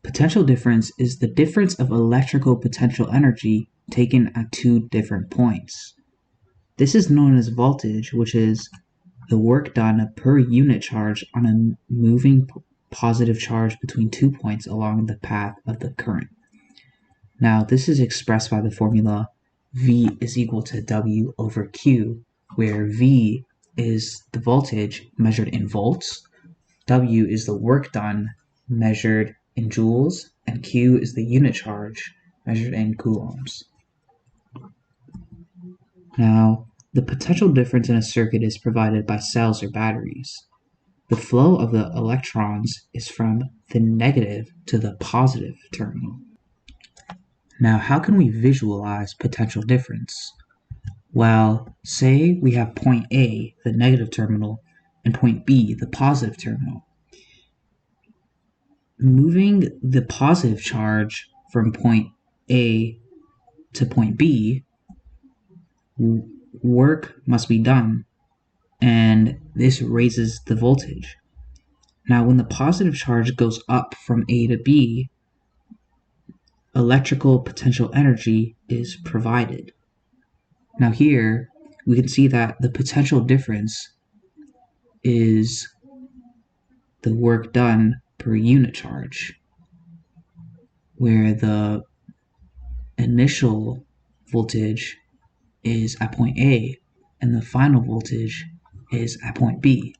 Potential difference is the difference of electrical potential energy taken at two different points. This is known as voltage, which is the work done per unit charge on a moving positive charge between 2 points along the path of the current. Now, this is expressed by the formula V is equal to W over Q, where V is the voltage measured in volts, W is the work done measured in joules, and Q is the unit charge measured in coulombs. Now, the potential difference in a circuit is provided by cells or batteries. The flow of the electrons is from the negative to the positive terminal. Now, how can we visualize potential difference? Well, say we have point A, the negative terminal, and point B, the positive terminal. Moving the positive charge from point A to point B, work must be done, and this raises the voltage. Now, when the positive charge goes up from A to B, electrical potential energy is provided. Now here, we can see that the potential difference is the work done per unit charge, where the initial voltage is at point A and the final voltage is at point B.